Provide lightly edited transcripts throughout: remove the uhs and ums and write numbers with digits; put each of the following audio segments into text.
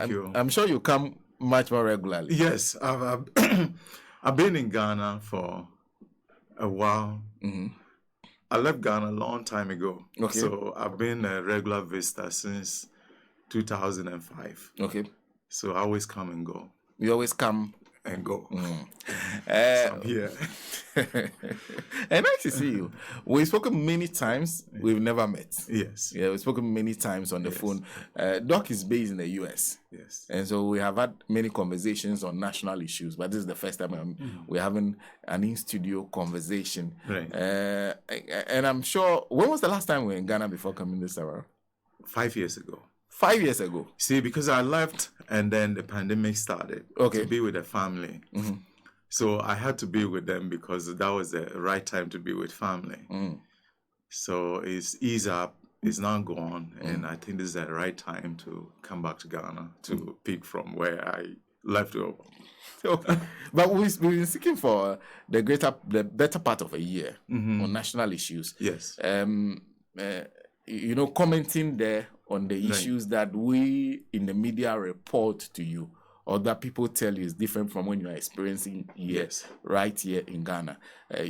I'm sure you come much more regularly. Yes, I've I've been in Ghana for a while. Mm-hmm. I left Ghana a long time ago. Okay. So I've been a regular visitor since 2005. Okay. So I always come and go. You always come and go. So I'm here. And nice to see you. We've spoken many times. We've never met. Yes. Yeah, we've spoken many times on the phone. Doc is based in the US. Yes. And so we have had many conversations on national issues, but this is the first time we're having an in-studio conversation. Right. And I'm sure, when was the last time we were in Ghana before coming this hour? 5 years ago. 5 years ago. See, because I left and then the pandemic started to be with the family. Mm-hmm. So I had to be with them because that was the right time to be with family. So it's ease up, it's now gone, and I think this is the right time to come back to Ghana to pick from where I left over. But we've been seeking for the better part of a year on national issues. Yes. Commenting there on the issues that we in the media report to you or that people tell you is different from when you are experiencing right here in Ghana.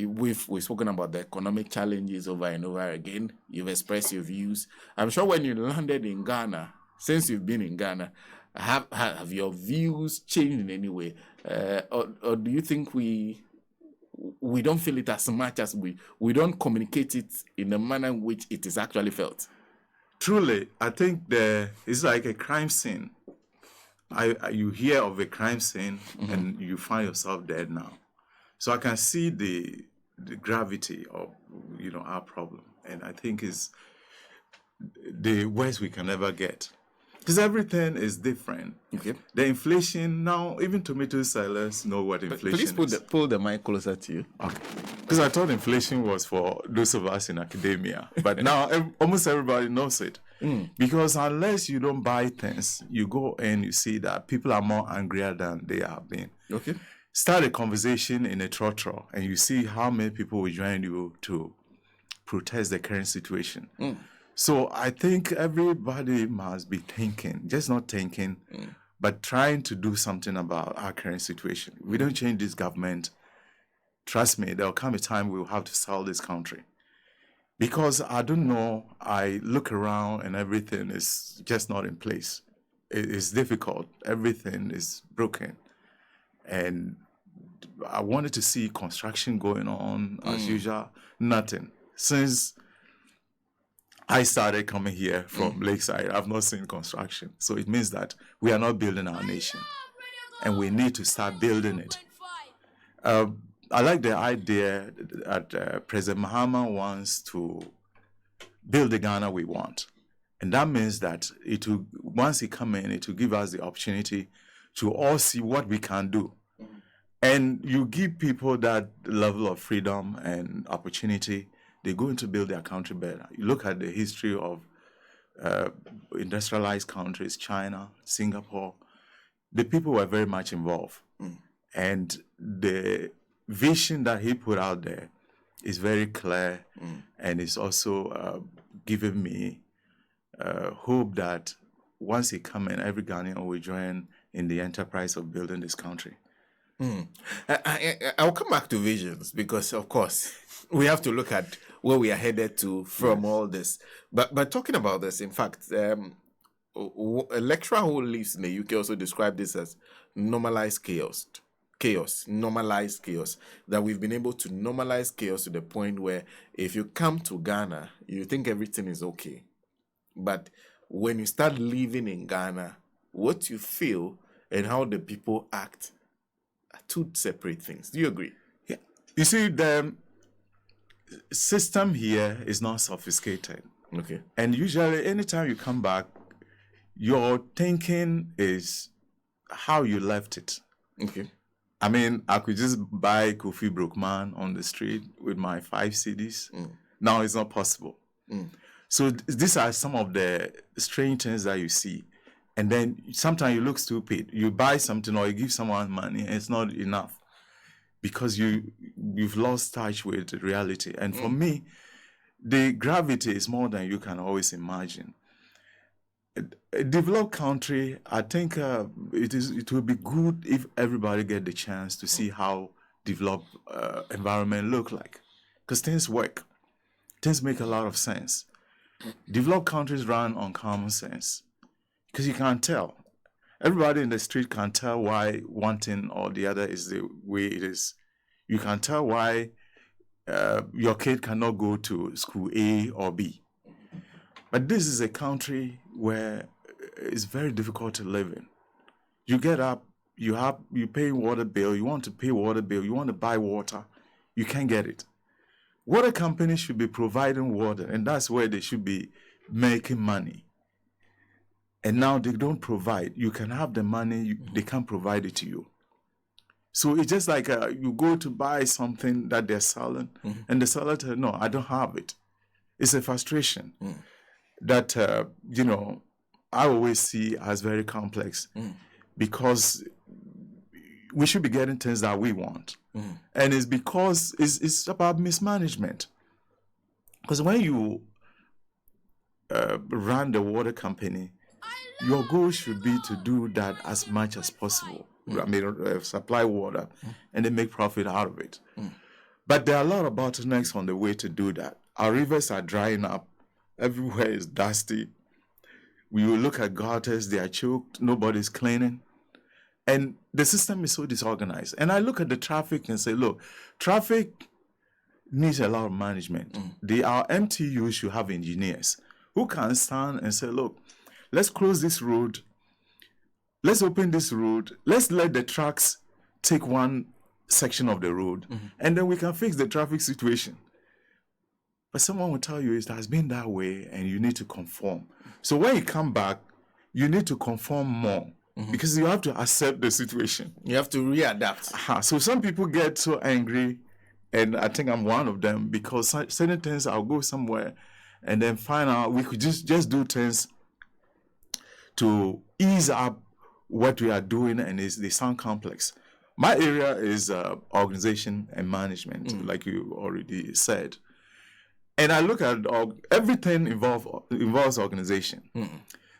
We've spoken about the economic challenges over and over again. You've expressed your views. I'm sure when you landed in Ghana, since you've been in Ghana, have your views changed in any way? Or do you think we don't feel it as much as we don't communicate it in the manner in which it is actually felt? Truly, I think it's like a crime scene. You hear of a crime scene and you find yourself dead now. So I can see the gravity of our problem, and I think it's the worst we can ever get. Because everything is different. Okay. The inflation now, even tomato sellers know what inflation is. Please pull the mic closer to you. Okay. Because I thought inflation was for those of us in academia. But now almost everybody knows it. Because unless you don't buy things, you go and you see that people are more angrier than they have been. Okay. Start a conversation in a trotro and you see how many people will join you to protest the current situation. So I think everybody must be thinking, just not thinking, but trying to do something about our current situation. If we don't change this government, trust me, there'll come a time we'll have to sell this country. Because I don't know, I look around and everything is just not in place. It's difficult. Everything is broken. And I wanted to see construction going on as usual. Nothing. Since I started coming here from Lakeside, I've not seen construction. So it means that we are not building our nation. And we need to start building it. I like the idea that President Mahama wants to build the Ghana we want. And that means that once he comes in, it will give us the opportunity to all see what we can do. And you give people that level of freedom and opportunity, they're going to build their country better. You look at the history of industrialized countries, China, Singapore, the people were very much involved. And the vision that he put out there is very clear, and it's also given me hope that once he comes in, every Ghanaian will join in the enterprise of building this country. I'll come back to visions because, of course, we have to look at where we are headed to from all this. But talking about this, in fact, a lecturer who lives in the UK also described this as normalized chaos, normalized chaos, that we've been able to normalize chaos to the point where if you come to Ghana, you think everything is okay. But when you start living in Ghana, what you feel and how the people act are two separate things. Do you agree? Yeah. You see, the system here is not sophisticated. Okay. And usually, anytime you come back, your thinking is how you left it. Okay. I mean, I could just buy Kofi Brookman on the street with my 5 CDs. Now it's not possible. So these are some of the strange things that you see. And then sometimes you look stupid. You buy something or you give someone money and it's not enough because you've lost touch with reality. And for me, the gravity is more than you can always imagine. a developed country, I think it will be good if everybody get the chance to see how developed environment look like, because things work, things make a lot of sense. Developed countries run on common sense, because you can't tell. Everybody in the street can tell why one thing or the other is the way it is. You can tell why your kid cannot go to school A or B. But this is a country where it's very difficult to live in. You get up, you pay water bill, you want to pay water bill, you want to buy water, you can't get it. Water companies should be providing water, and that's where they should be making money. And now they don't provide. You can have the money, they can't provide it to you. So it's just like you go to buy something that they're selling, and the seller tells, no, I don't have it. It's a frustration that, I always see as very complex, because we should be getting things that we want. And it's because it's about mismanagement. Because when you run the water company, your goal should be to do that as much as possible. I mean, supply water and then make profit out of it. But there are a lot of bottlenecks on the way to do that. Our rivers are drying up. Everywhere is dusty. We will look at gutters, they are choked, nobody's cleaning. And the system is so disorganized. And I look at the traffic and say, look, traffic needs a lot of management. Our MTUs should have engineers who can stand and say, look, let's close this road. Let's open this road. Let's let the trucks take one section of the road, and then we can fix the traffic situation. But someone will tell you it has been that way, and you need to conform. So when you come back, you need to conform more, because you have to accept the situation. You have to readapt. So some people get so angry, and I think I'm one of them, because certain things, I'll go somewhere and then find out we could just do things to ease up what we are doing, and they sound complex. My area is organization and management, like you already said. And I look at everything involves organization.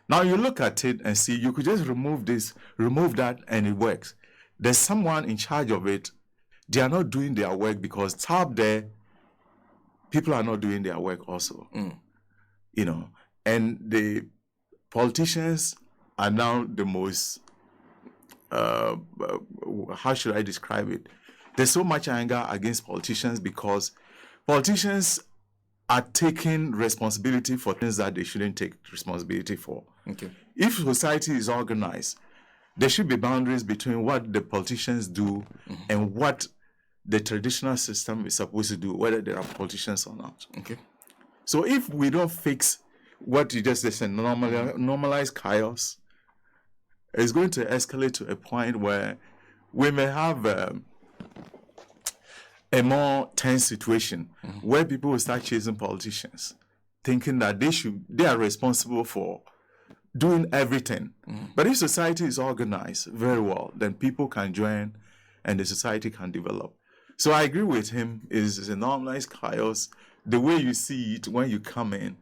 Now you look at it and see, you could just remove this, remove that, and it works. There's someone in charge of it. They are not doing their work because top there, people are not doing their work also. And the politicians are now the most, how should I describe it? There's so much anger against politicians because politicians are taking responsibility for things that they shouldn't take responsibility for. If society is organized, there should be boundaries between what the politicians do and what the traditional system is supposed to do, whether there are politicians or not. So if we don't fix what you just said, normalize chaos, it's going to escalate to a point where we may have a more tense situation where people will start chasing politicians, thinking that they are responsible for doing everything. But if society is organized very well, then people can join and the society can develop. So I agree with him. It's a normalized chaos. The way you see it when you come in,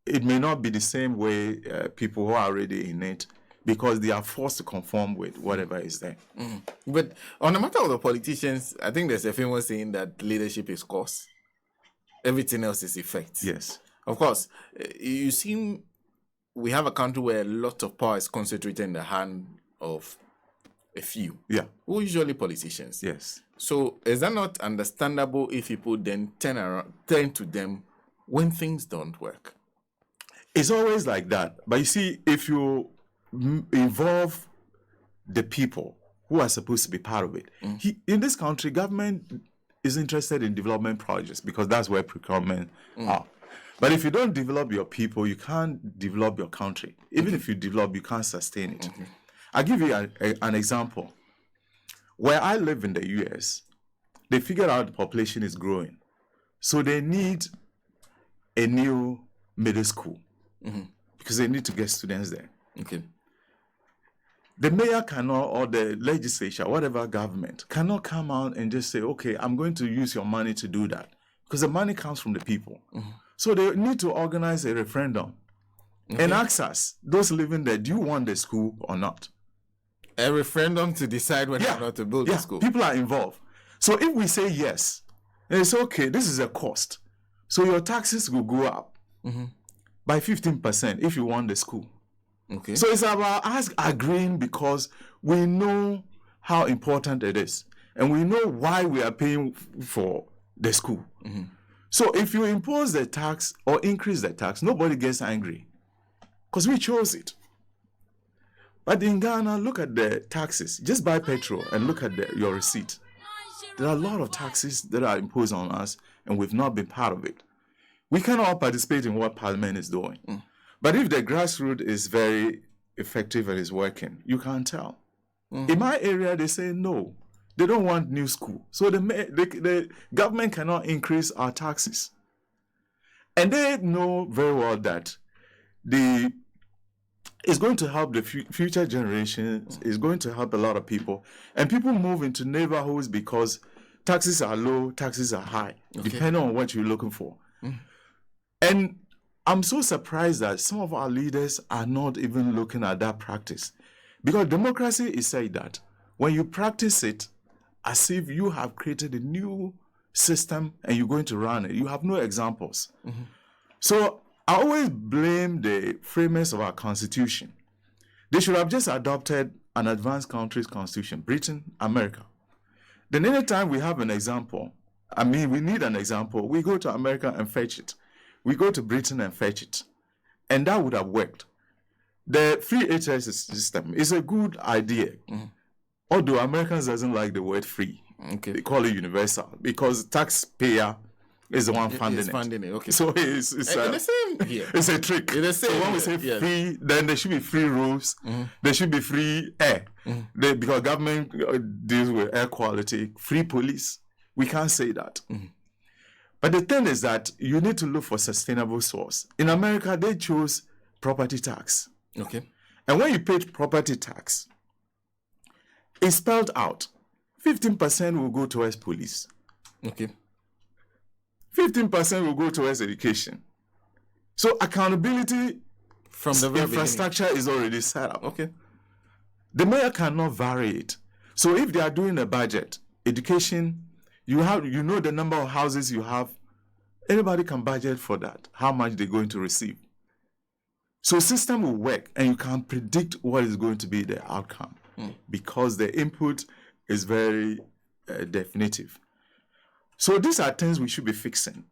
it may not be the same way people who are already in it, because they are forced to conform with whatever is there. But on the matter of the politicians, I think there's a famous saying that leadership is cause, everything else is effect. Yes. Of course, we have a country where a lot of power is concentrated in the hand of a few. Yeah. Who are usually politicians. Yes. So is that not understandable if people then turn to them when things don't work? It's always like that. But you see, if you involve the people who are supposed to be part of it, in this country, government is interested in development projects because that's where procurement are. But if you don't develop your people, you can't develop your country. Even if you develop, you can't sustain it. I'll give you an example. Where I live in the US, they figured out the population is growing. So they need a new middle school because they need to get students there. The mayor cannot, or the legislature, whatever government, cannot come out and just say, okay, I'm going to use your money to do that. Because the money comes from the people. So they need to organize a referendum and ask us, those living there, do you want the school or not? A referendum to decide whether or not to build the school. People are involved. So if we say yes, it's okay, this is a cost. So your taxes will go up by 15% if you want the school. Okay. So it's about us agreeing because we know how important it is. And we know why we are paying for the school. So if you impose the tax or increase the tax, nobody gets angry because we chose it. But in Ghana, look at the taxes. Just buy petrol and look at your receipt. There are a lot of taxes that are imposed on us, and we've not been part of it. We cannot participate in what Parliament is doing. But if the grassroots is very effective and is working, you can't tell. In my area, they say no. They don't want new school. So the government cannot increase our taxes. And they know very well that it's going to help the future generations. It's going to help a lot of people. And people move into neighborhoods because taxes are low, taxes are high, depending on what you're looking for. And I'm so surprised that some of our leaders are not even looking at that practice. Because democracy is said that when you practice it as if you have created a new system and you're going to run it, you have no examples. So I always blame the framers of our constitution. They should have just adopted an advanced country's constitution, Britain, America. Then anytime we have an example, we need an example, we go to America and fetch it. We go to Britain and fetch it. And that would have worked. The free HS system is a good idea. Although Americans doesn't like the word free. They call it universal because taxpayer is the one funding it. Okay. So it's the same here. It's a trick. It's the same so when we say free, then there should be free roads. There should be free air. Because government deals with air quality, free police. We can't say that. But the thing is that you need to look for sustainable source. In America, they chose property tax. Okay. And when you pay property tax, it's spelled out. 15% will go towards police. Okay. 15% will go towards education. So accountability from the very infrastructure beginning is already set up. Okay. The mayor cannot vary it. So if they are doing a budget, education, you know the number of houses you have, anybody can budget for that, how much they're going to receive. So system will work and you can predict what is going to be the outcome because the input is very definitive. So these are things we should be fixing.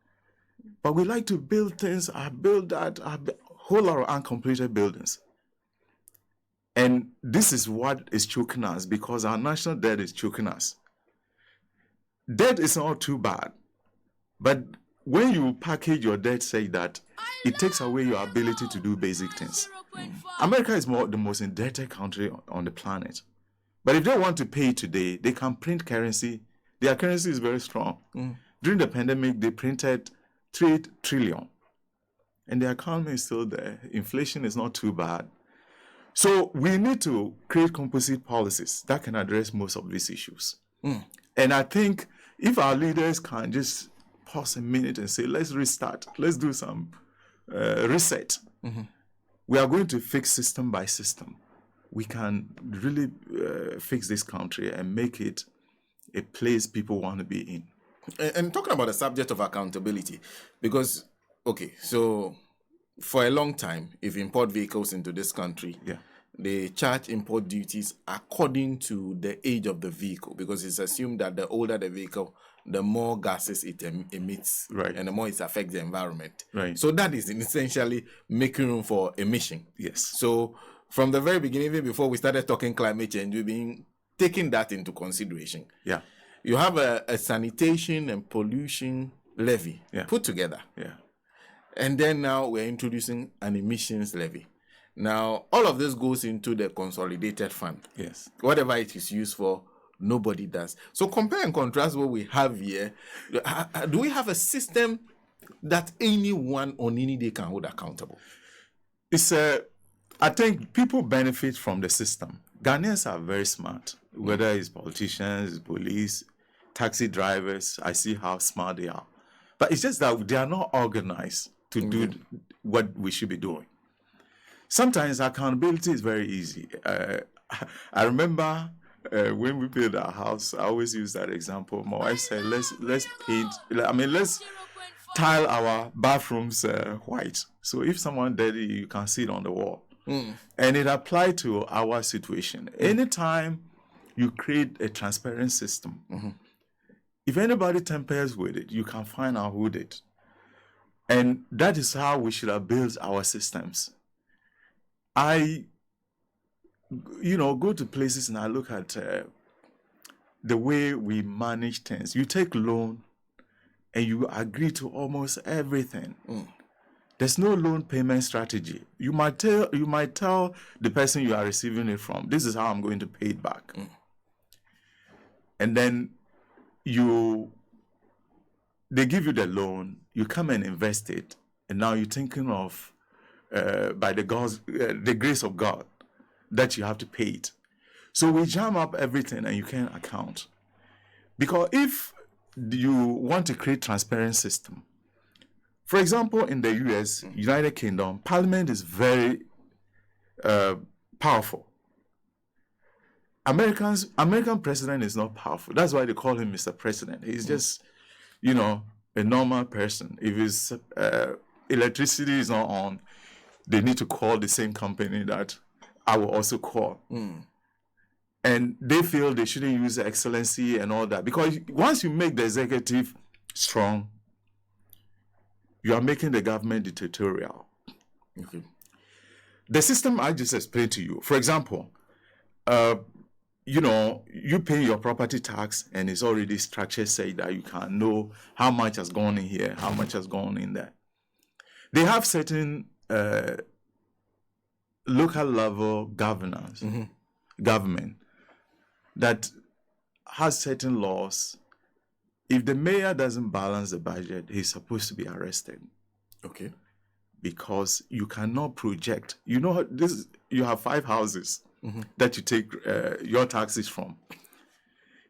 But we like to build things, build a whole lot of uncompleted buildings. And this is what is choking us because our national debt is choking us. Debt is not too bad, but when you package your debt, say that it takes away your ability to do basic things. America is the most indebted country on the planet. But if they want to pay today, they can print currency. Their currency is very strong. During the pandemic, they printed 3 trillion. And the economy is still there. Inflation is not too bad. So we need to create composite policies that can address most of these issues. And I think if our leaders can just pause a minute and say, let's restart, let's do some reset. We are going to fix system by system. We can really fix this country and make it a place people want to be in. And talking about the subject of accountability, because, okay, so for a long time, if you import vehicles into this country, they charge import duties according to the age of the vehicle, because it's assumed that the older the vehicle, the more gases it emits, and the more it affects the environment. So that is essentially making room for emission. So from the very beginning, even before we started talking climate change, we've been taking that into consideration. You have a sanitation and pollution levy put together. And then now we're introducing an emissions levy. Now, all of this goes into the consolidated fund. Whatever it is used for, nobody does. So compare and contrast what we have here. Do we have a system that anyone on any day can hold accountable? I think people benefit from the system. Ghanaians are very smart, whether it's politicians, police, taxi drivers. I see how smart they are. But it's just that they are not organized to do what we should be doing. Sometimes accountability is very easy. I remember when we built our house, I always use that example. My wife said, let's paint. Let's tile our bathrooms white. So if someone dirty, you can see it on the wall. And it applied to our situation. Anytime you create a transparent system, if anybody tampers with it, you can find out who did. And that is how we should have built our systems. I go to places and I look at the way we manage things. You take loan and you agree to almost everything. There's no loan payment strategy. You might tell the person you are receiving it from, this is how I'm going to pay it back. And then they give you the loan, you come and invest it, and now you're thinking of by the grace of God that you have to pay it. So we jam up everything and you can't account. Because if you want to create transparent system, for example, in the US, United Kingdom, Parliament is very powerful. American president is not powerful. That's why they call him Mr. President. He's just, a normal person. If his electricity is not on, they need to call the same company that I will also call. And they feel they shouldn't use excellency and all that. Because once you make the executive strong, you are making the government dictatorial. Okay. The system I just explained to you, for example, you pay your property tax and it's already structured say that you can know how much has gone in here, how much has gone in there. They have certain local level governance, government that has certain laws. If the mayor doesn't balance the budget, he's supposed to be arrested. Okay. Because you cannot project. You have 5 houses that you take your taxes from.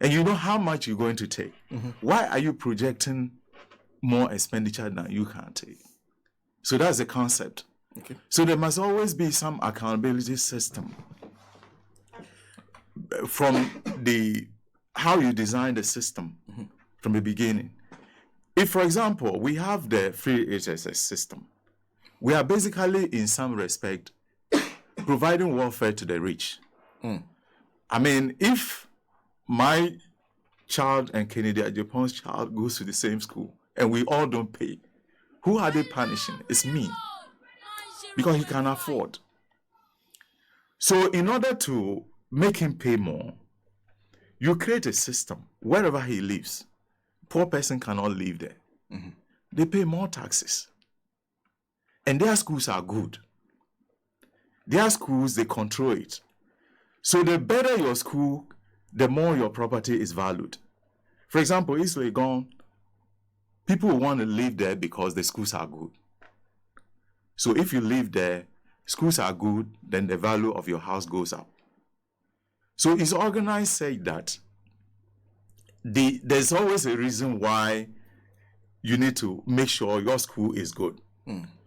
And you know how much you're going to take. Why are you projecting more expenditure than you can take? So that's the concept. Okay. So there must always be some accountability system from how you design the system from the beginning. If, for example, we have the free HSS system, we are basically, in some respect, providing welfare to the rich. If my child and Kennedy Ajepon's child goes to the same school and we all don't pay, who are they punishing? It's me. Because he can afford. So in order to make him pay more, you create a system wherever he lives. Poor person cannot live there. They pay more taxes. And their schools are good. Their schools, they control it. So the better your school, the more your property is valued. For example, East Legon, people want to live there because the schools are good. So if you live there, schools are good, then the value of your house goes up. So it's organized saying that there's always a reason why you need to make sure your school is good.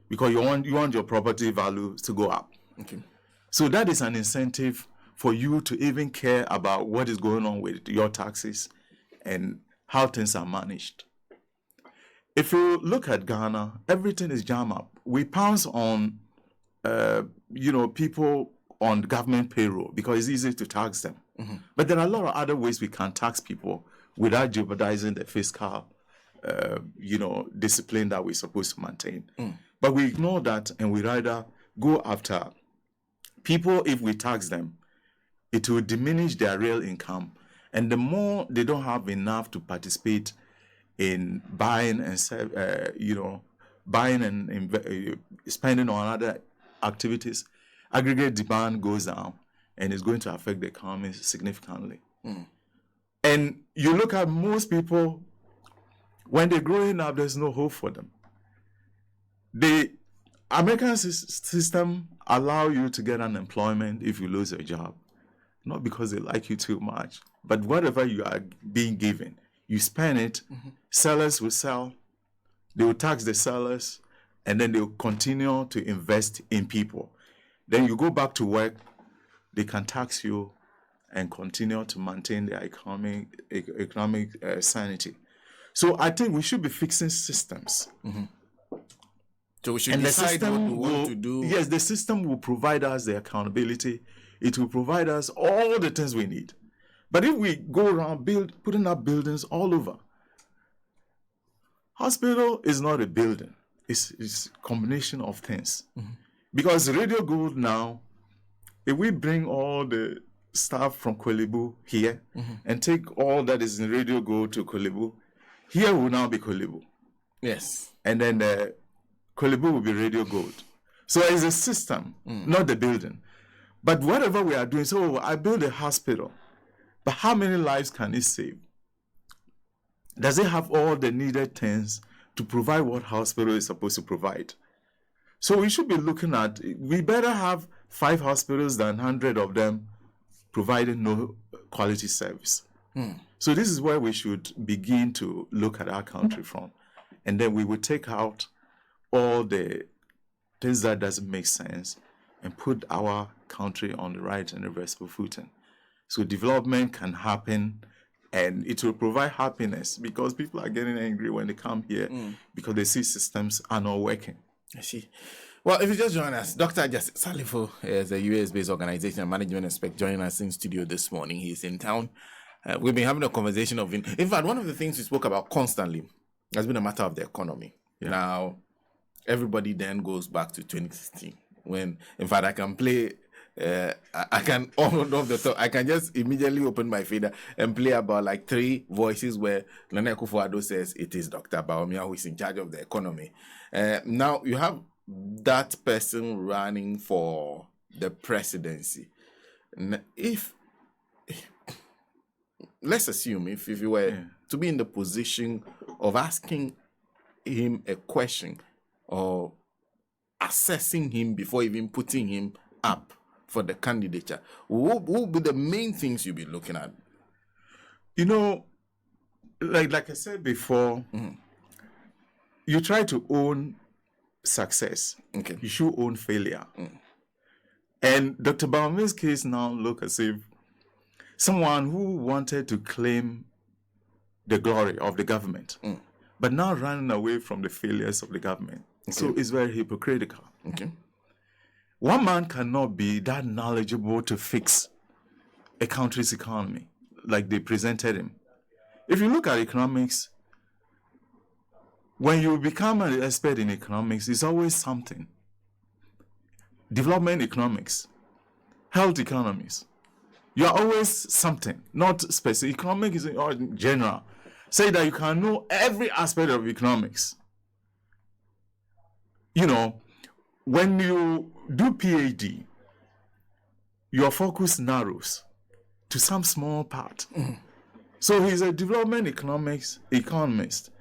Because you want your property value to go up. Okay. So that is an incentive for you to even care about what is going on with your taxes and how things are managed. If you look at Ghana, everything is jam up. We pounce on, people on government payroll because it's easy to tax them. But there are a lot of other ways we can tax people without jeopardizing the fiscal, discipline that we're supposed to maintain. But we ignore that and we rather go after people. If we tax them, it will diminish their real income. And the more they don't have enough to participate in buying and spending on other activities, aggregate demand goes down and it's going to affect the economy significantly. And you look at most people, when they're growing up, there's no hope for them. The American system allow you to get unemployment if you lose your job, not because they like you too much, but whatever you are being given, you spend it. Sellers will sell, they will tax the sellers, and then they will continue to invest in people. Then you go back to work, they can tax you and continue to maintain their economic sanity. So I think we should be fixing systems. So we should And the decide what we system want will, to do. yes, the system will provide us the accountability. It will provide us all the things we need. But if we go around putting up buildings all over, hospital is not a building. It's a combination of things. Because Radio Gold now, if we bring all the staff from Kolebu here and take all that is in Radio Gold to Kolebu, here will now be Kolebu. Yes. And then Kolebu will be Radio Gold. So it's a system, not the building. But whatever we are doing, so I build a hospital, but how many lives can it save? Does it have all the needed things to provide what hospital is supposed to provide? So we should be looking at, we better have 5 hospitals than 100 of them providing no quality service. So this is where we should begin to look at our country from. And then we will take out all the things that doesn't make sense and put our country on the right and reversible footing. So development can happen and it will provide happiness because people are getting angry when they come here because they see systems are not working. I see. Well, if you just join us, Dr. Salifu is a US-based organization and management expert joining us in studio this morning. He's in town. We've been having a conversation of, in fact, one of the things we spoke about constantly has been a matter of the economy. Yeah. Now, everybody then goes back to 2016 when, in fact, I can play, I can, off the top, I can just immediately open my fader and play about like 3 voices where Nana Akufo-Addo says it is Dr. Bawumia who is in charge of the economy. Now, you have that person running for the presidency. If let's assume if you were to be in the position of asking him a question or assessing him before even putting him up for the candidature, what would be the main things you'd be looking at? You know, like I said before, you try to own success. Okay. You should own failure. And Dr. Bawumia's case now look as if someone who wanted to claim the glory of the government, but now running away from the failures of the government. Okay. So it's very hypocritical. Okay. One man cannot be that knowledgeable to fix a country's economy like they presented him. If you look at economics, when you become an expert in economics, it's always something. Development economics, health economics, you are always something, not specific. Economics is in general. Say that you can know every aspect of economics. You know, when you do PhD, your focus narrows to some small part. So he's a development economics economist.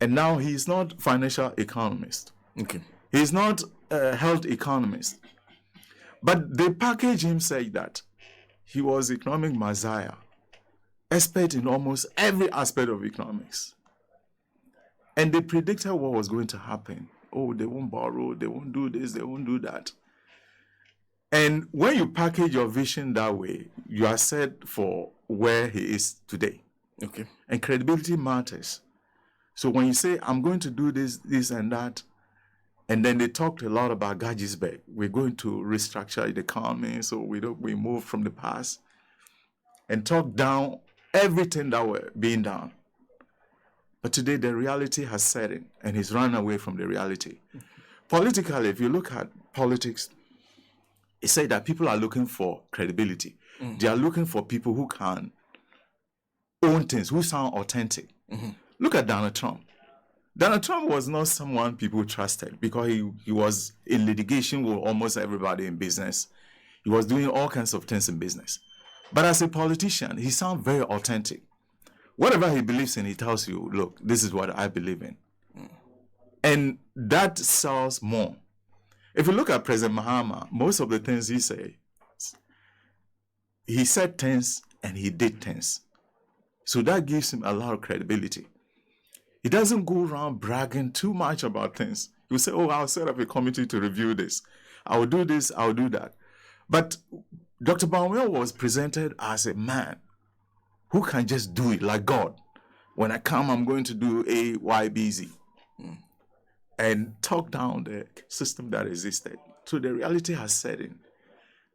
And now he's not financial economist. Okay. He's not a health economist. But they package him saying that he was economic messiah, expert in almost every aspect of economics. And they predicted what was going to happen. Oh, they won't borrow, they won't do this, they won't do that. And when you package your vision that way, you are set for where he is today. Okay. And credibility matters. So when you say, I'm going to do this, this and that, and then they talked a lot about Gajisberg. We're going to restructure the economy, so we move from the past and talk down everything that were being done. But today the reality has set in, and he's run away from the reality. Politically, if you look at politics, it said that people are looking for credibility. They are looking for people who can own things, who sound authentic. Look at Donald Trump. Donald Trump was not someone people trusted because he was in litigation with almost everybody in business. He was doing all kinds of things in business. But as a politician, he sounds very authentic. Whatever he believes in, he tells you, look, this is what I believe in. And that sells more. If you look at President Mahama, most of the things he said things and he did things. So that gives him a lot of credibility. He doesn't go around bragging too much about things. He'll say, oh, I'll set up a committee to review this. I will do this, I will do that. But Dr. Bawumia was presented as a man who can just do it like God. When I come, I'm going to do A, Y, B, Z. And talk down the system that existed. So the reality has set in.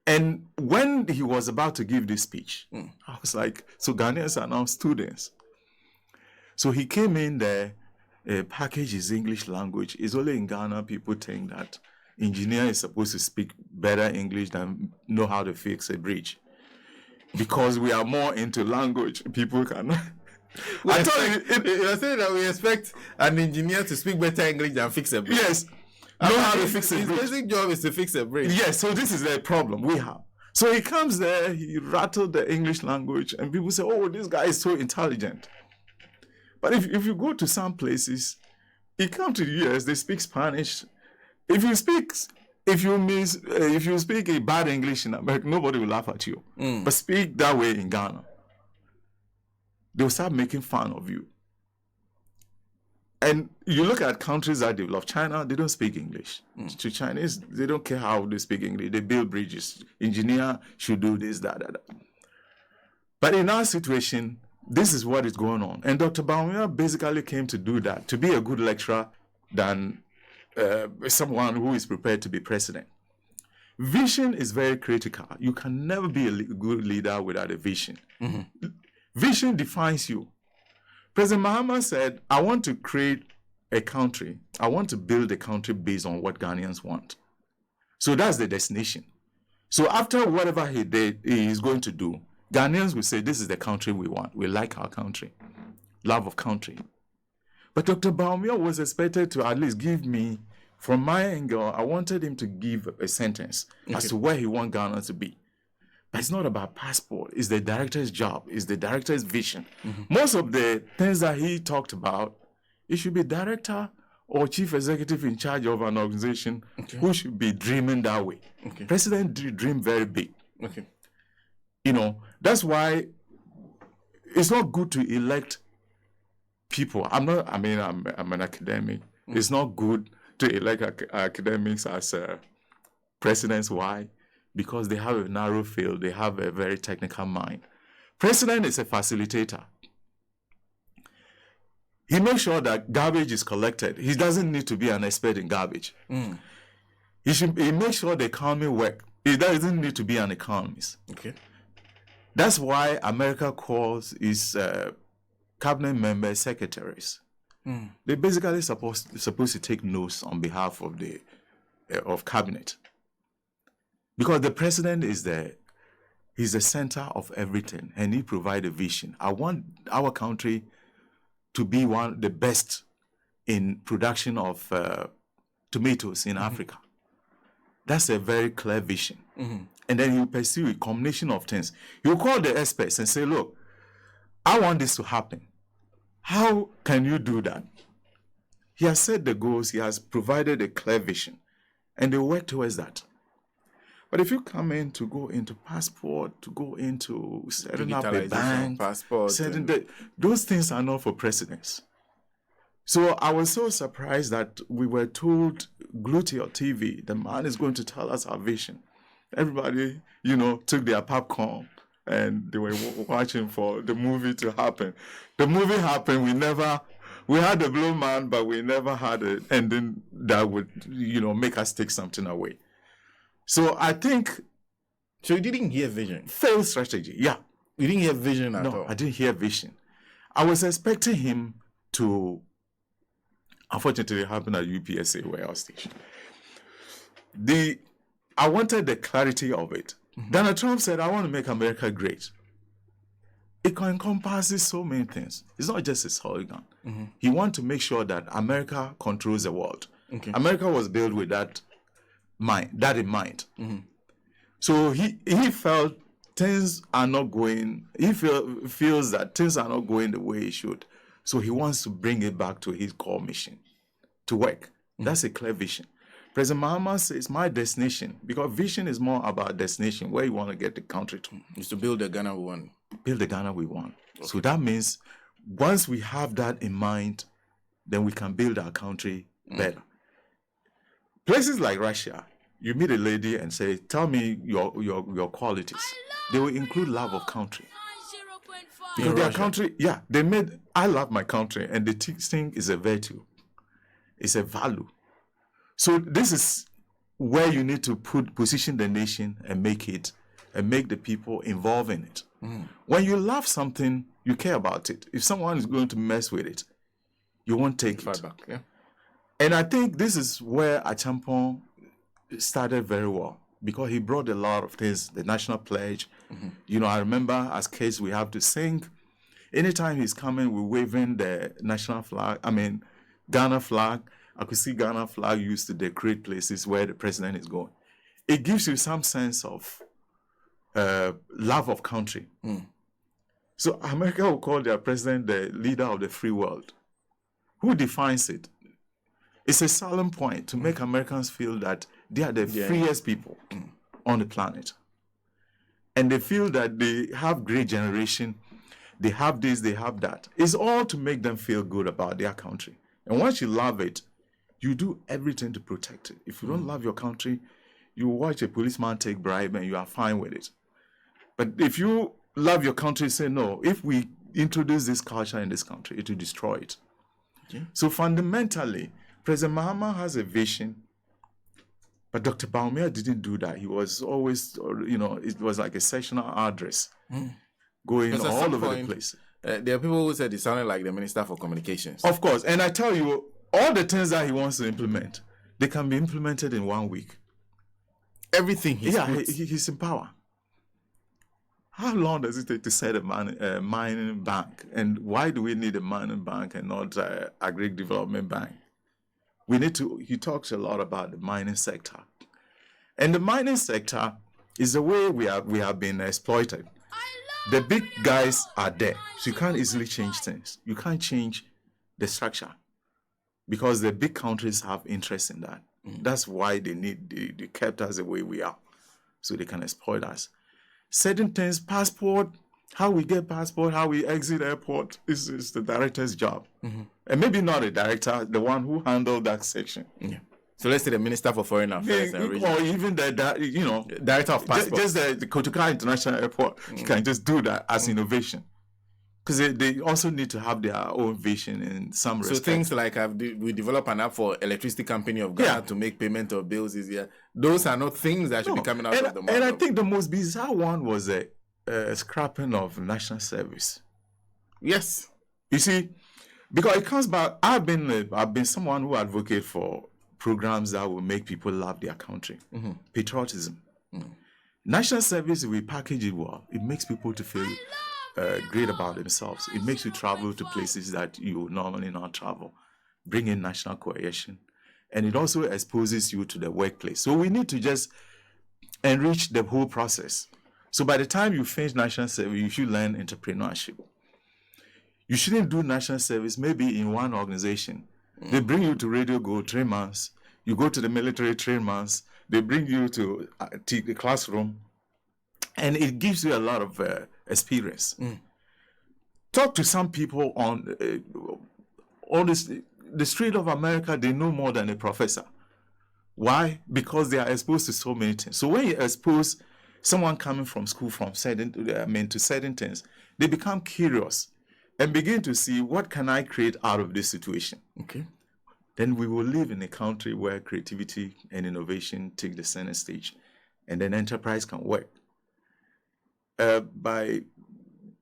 And when he was about to give this speech, I was like, so Ghanaians are now students. So he came in there, package his English language. It's only in Ghana people think that engineer is supposed to speak better English than know how to fix a bridge. Because we are more into language, people can... I thought you're saying that we expect an engineer to speak better English than fix a bridge. Yes. Know how to fix a bridge. His basic job is to fix a bridge. Yes, so this is the problem we have. So he comes there, he rattled the English language, and people say, oh, this guy is so intelligent. But if you go to some places, you come to the US, they speak Spanish. If you speak a bad English in America, nobody will laugh at you. But speak that way in Ghana, they'll start making fun of you. And you look at countries that develop. China, they don't speak English. To Chinese, they don't care how they speak English. They build bridges. Engineer should do this, that. But in our situation, this is what is going on. And Dr. Bawumia basically came to do that, to be a good lecturer than someone who is prepared to be president. Vision is very critical. You can never be a good leader without a vision. Vision defines you. President Mahama said, I want to create a country. I want to build a country based on what Ghanaians want. So that's the destination. So after whatever he is going to do, Ghanaians will say, this is the country we want. We like our country. Love of country. But Dr. Bawumia was expected to at least give me, from my angle, I wanted him to give a sentence as to where he wants Ghana to be. But it's not about passport. It's the director's job. It's the director's vision. Most of the things that he talked about, it should be director or chief executive in charge of an organization who should be dreaming that way. President dream very big. You know, that's why it's not good to elect people. I'm an academic. It's not good to elect academics as presidents. Why? Because they have a narrow field, they have a very technical mind. President is a facilitator. He makes sure that garbage is collected. He doesn't need to be an expert in garbage. He makes sure the economy works. He doesn't need to be an economist. That's why America calls its cabinet members secretaries. They're basically supposed to take notes on behalf of the cabinet. Because the president is he's the center of everything, and he provides a vision. I want our country to be the best in production of tomatoes in Africa. That's a very clear vision. And then you pursue a combination of things. You call the experts and say, look, I want this to happen. How can you do that? He has set the goals, he has provided a clear vision, and they work towards that. But if you come in to go into passport, to go into setting up a bank, passport, those things are not for presidents. So I was so surprised that we were told, glue to your TV, the man is going to tell us our vision. Everybody, took their popcorn and they were watching for the movie to happen. The movie happened, we had the blue man, but we never had an ending that would, make us take something away. So I think... So you didn't hear vision? Failed strategy, yeah. You didn't hear vision at all? No, I didn't hear vision. I was expecting him to... Unfortunately, it happened at UPSA where I was stationed. I wanted the clarity of it. Donald Trump said, I want to make America great. It encompasses so many things. It's not just a slogan. He wants to make sure that America controls the world. America was built with that in mind. So he felt things are not going, he feels that things are not going the way it should. So he wants to bring it back to his core mission, to work. That's a clear vision. President Mahama says, my destination, because vision is more about destination, where you want to get the country to. Is to build the Ghana we want. Build the Ghana we want. So that means once we have that in mind, then we can build our country better. Places like Russia, You meet a lady and say, tell me your qualities. They will include love of country. Because their country, they made, I love my country, and the thing is a virtue. It's a value. So this is where you need to position the nation and make the people involved in it. When you love something, you care about it. If someone is going to mess with it, you won't take it. Back, yeah. And I think this is where Achampong started very well, because he brought a lot of things, the national pledge. I remember as kids we have to sing. Anytime he's coming, we're waving the national flag, Ghana flag. I could see Ghana flag used to decorate places where the president is going. It gives you some sense of love of country. So America will call their president the leader of the free world. Who defines it? It's a solemn point to make Americans feel that they are the freest people on the planet. And they feel that they have great generation, they have this, they have that. It's all to make them feel good about their country. And once you love it, you do everything to protect it. If you don't love your country, you watch a policeman take bribe and you are fine with it. But if you love your country, say, no, if we introduce this culture in this country, it will destroy it. Okay. So fundamentally, President Mahama has a vision, but Dr. Bawumia didn't do that. He was always, it was like a sectional address going all over the place. There are people who said he sounded like the Minister for Communications. Of course. And I tell you, all the things that he wants to implement, they can be implemented in 1 week. Everything he's in power. How long does it take to set a mining bank? And why do we need a mining bank and not agri development bank? He talks a lot about the mining sector. And the mining sector is the way we have been exploited. The big guys are there, so you can't easily change things. You can't change the structure because the big countries have interest in that. That's why they kept us the way we are, so they can exploit us. Certain things, passport, how we get passport, how we exit airport, is the director's job. And maybe not the director, the one who handled that section. Yeah. So let's say the Minister for Foreign Affairs or even the director of passport. Just the Kotoka International Airport, you can just do that as innovation. Because they also need to have their own vision in some respect. So things like we develop an app for Electricity Company of Ghana to make payment of bills easier. Those are not things that should be coming out of the mouth. And I think the most bizarre one was a scrapping of national service. Yes. You see, because it comes back, I've been someone who advocates for programs that will make people love their country. Patriotism. National service, if we package it well, it makes people to feel great about themselves. It makes you travel to places that you normally not travel, bring in national cohesion, and it also exposes you to the workplace. So we need to just enrich the whole process. So by the time you finish national service, you should learn entrepreneurship. You shouldn't do national service maybe in one organization. They bring you to Radio Go 3 months. You go to the military 3 months. They bring you to the classroom. And it gives you a lot of experience. Talk to some people on the street of America, they know more than a professor. Why? Because they are exposed to so many things. So when you expose someone coming from school to certain things, they become curious and begin to see, what can I create out of this situation? Okay. Then we will live in a country where creativity and innovation take the center stage, and then enterprise can work. My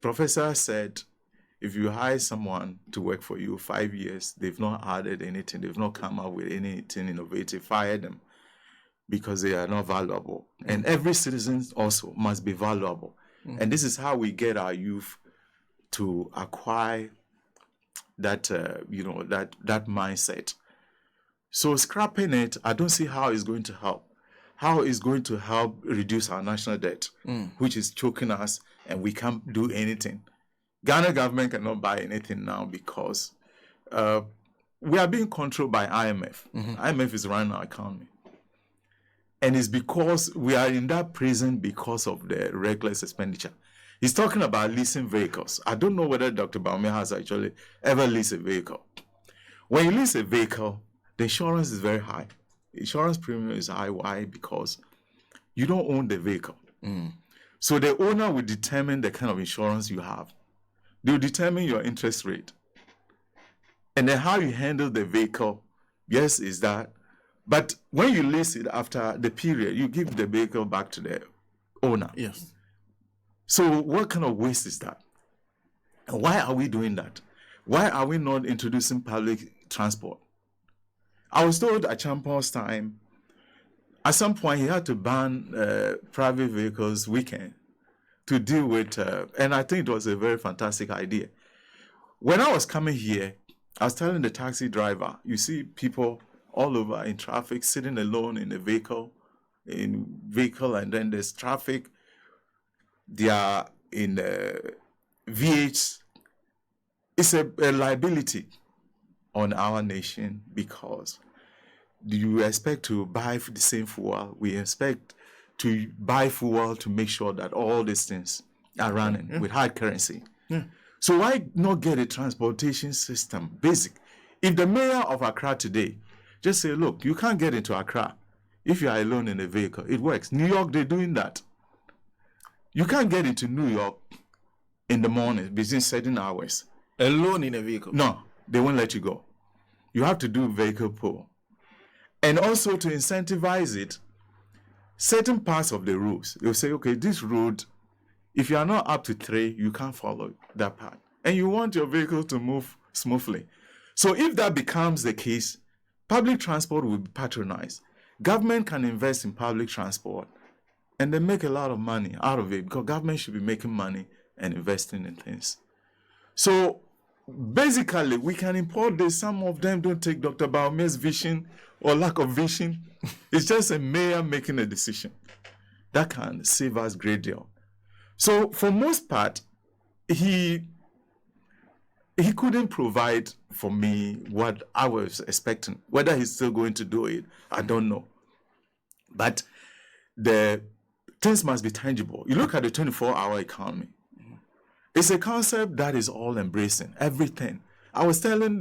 professor said, if you hire someone to work for you 5 years, they've not added anything, they've not come up with anything innovative, fire them, because they are not valuable. And every citizen also must be valuable. And this is how we get our youth to acquire that that mindset. So scrapping it, I don't see how it's going to help. How it's going to help reduce our national debt, which is choking us, and we can't do anything. Ghana government cannot buy anything now because we are being controlled by IMF. IMF is running our economy. And it's because we are in that prison because of the reckless expenditure. He's talking about leasing vehicles. I don't know whether Dr. Bawumia has actually ever leased a vehicle. When you lease a vehicle, the insurance is very high. Insurance premium is high. Why? Because you don't own the vehicle. So the owner will determine the kind of insurance you have. They will determine your interest rate. And then how you handle the vehicle, yes, is that. But when you lease it after the period, you give the vehicle back to the owner. Yes. So what kind of waste is that? And why are we doing that? Why are we not introducing public transport? I was told at Champon's time, at some point he had to ban private vehicles weekend to deal with, and I think it was a very fantastic idea. When I was coming here, I was telling the taxi driver, you see people all over in traffic, sitting alone in a vehicle, and then there's traffic. They are in VH. It's a liability on our nation because you expect to buy the same fuel. We expect to buy fuel to make sure that all these things are running with hard currency. So why not get a transportation system basic? If the mayor of Accra today just say, look, you can't get into Accra if you are alone in a vehicle. It works. New York, they're doing that. You can't get into New York in the morning between certain hours. Alone in a vehicle? No, they won't let you go. You have to do vehicle pool. And also to incentivize it, certain parts of the rules, they'll say, okay, this road, if you are not up to 3, you can't follow that part. And you want your vehicle to move smoothly. So if that becomes the case, public transport will be patronized. Government can invest in public transport and they make a lot of money out of it because government should be making money and investing in things. So basically, we can import this. Some of them don't take Dr. Bawumia's vision or lack of vision. It's just a mayor making a decision that can save us a great deal. So for most part, he couldn't provide for me what I was expecting. Whether he's still going to do it, I don't know. But the things must be tangible. You look at the 24-hour economy. It's a concept that is all embracing everything. I was telling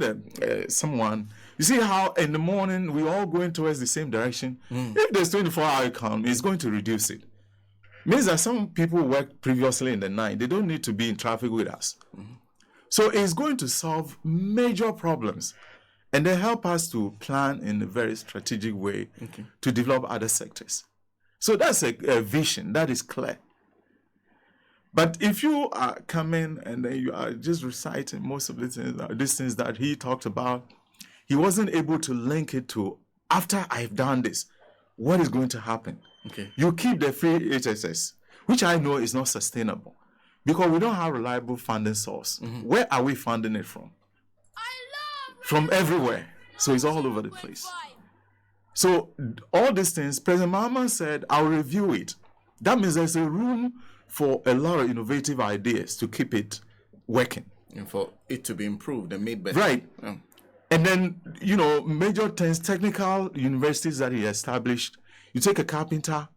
someone, you see how in the morning we're all going towards the same direction? If there's 24-hour economy, it's going to reduce it. Means that some people worked previously in the night. They don't need to be in traffic with us. So it's going to solve major problems and then help us to plan in a very strategic way to develop other sectors. So that's a vision that is clear. But if you are coming and then you are just reciting most of these things that he talked about, he wasn't able to link it to, after I've done this, what is going to happen? You keep the free HSS, which I know is not sustainable because we don't have a reliable funding source. Where are we funding it from? From everywhere. So it's all over the place. So all these things, President Mahama said, I'll review it. That means there's a room for a lot of innovative ideas to keep it working. And for it to be improved and made better. Right. And then, major things, technical universities that he established. You take a carpenter.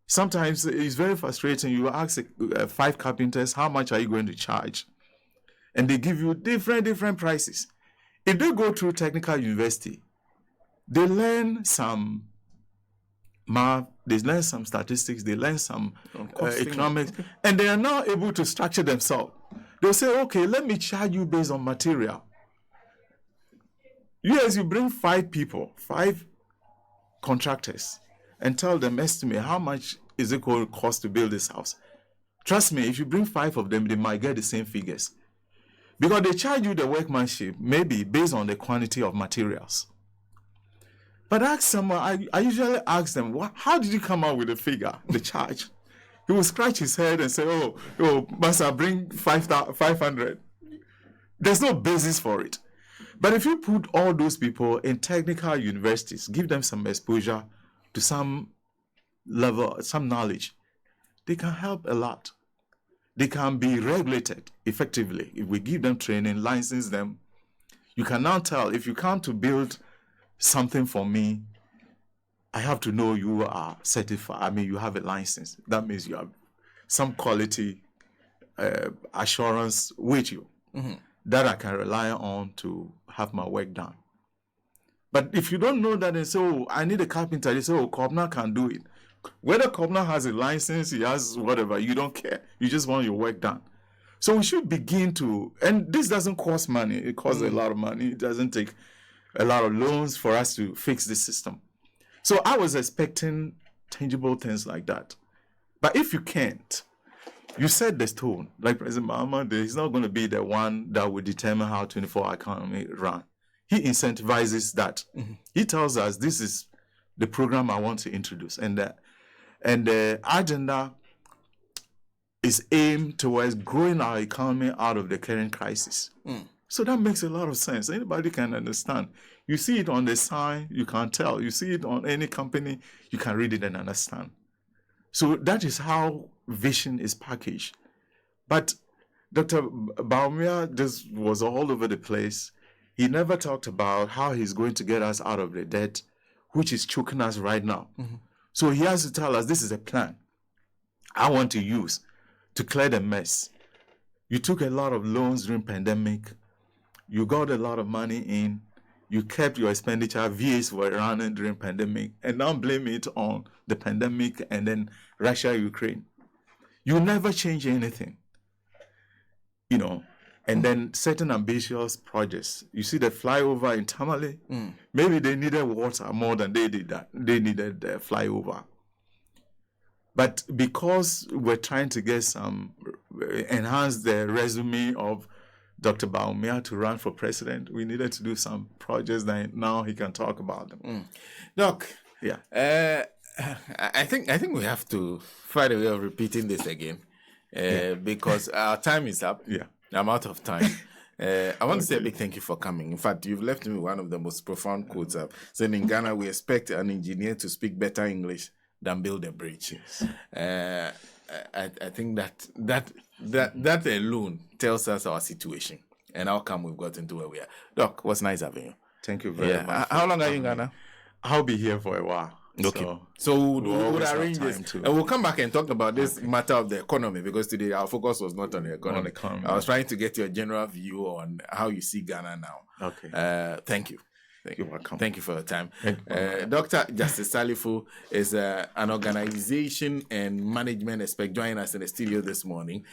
Sometimes it's very frustrating. You ask 5 carpenters, how much are you going to charge? And they give you different prices. If they go through technical university, they learn some math, they learn some statistics, they learn some economics, and they are now able to structure themselves. They'll say, okay, let me charge you based on material. Yes, you bring 5 people, 5 contractors, and tell them, estimate how much is it going to cost to build this house. Trust me, if you bring 5 of them, they might get the same figures. Because they charge you the workmanship, maybe based on the quantity of materials. But ask someone, I usually ask them, how did you come out with the figure, the charge? He will scratch his head and say, oh, Master, bring 500. There's no basis for it. But if you put all those people in technical universities, give them some exposure to some level, some knowledge, they can help a lot. They can be regulated effectively. If we give them training, license them, you can now tell, if you come to build something for me, I have to know you are certified. I mean, you have a license. That means you have some quality assurance with you that I can rely on to have my work done. But if you don't know that and say, oh, I need a carpenter, you say, oh, Kobna can do it. Whether Kobna has a license, he has whatever, you don't care. You just want your work done. So we should begin to, and this doesn't cost money. It costs a lot of money. It doesn't take a lot of loans for us to fix the system. So I was expecting tangible things like that. But if you can't, you set the tone. Like President Mahama, he's not going to be the one that will determine how 24-hour economy run. He incentivizes that. Mm-hmm. He tells us, this is the program I want to introduce. And the agenda is aimed towards growing our economy out of the current crisis. So that makes a lot of sense. Anybody can understand. You see it on the sign, you can tell. You see it on any company, you can read it and understand. So that is how vision is packaged. But Dr. Bawumia just was all over the place. He never talked about how he's going to get us out of the debt, which is choking us right now. Mm-hmm. So he has to tell us, this is a plan I want to use to clear the mess. You took a lot of loans during pandemic. You got a lot of money in. You kept your expenditure. VAs were running during pandemic. And now blame it on the pandemic and then Russia, Ukraine. You never change anything. And then certain ambitious projects. You see the flyover in Tamale. Maybe they needed water more than they did that. They needed the flyover. But because we're trying to get enhance the resume of Dr. Bawumia to run for president, we needed to do some projects that now he can talk about them. Doc, yeah. I think we have to find a way of repeating this again because our time is up. Yeah. I'm out of time. I want to say a big thank you for coming. In fact, you've left me with one of the most profound quotes I've said. In Ghana, we expect an engineer to speak better English than build a bridge. Yes. I think that alone tells us our situation and how come we've gotten to where we are. Doc, what's nice having you. Thank you very much. How long are you in Ghana? I'll be here for a while. Okay. So we'll arrange this. And we'll come back and talk about this matter of the economy, because today our focus was not on the economy. I was trying to get your general view on how you see Ghana now. Okay. Thank you. You're welcome. Thank you for your time. Dr. Justice Salifu is an organization and management expert joining us in the studio this morning.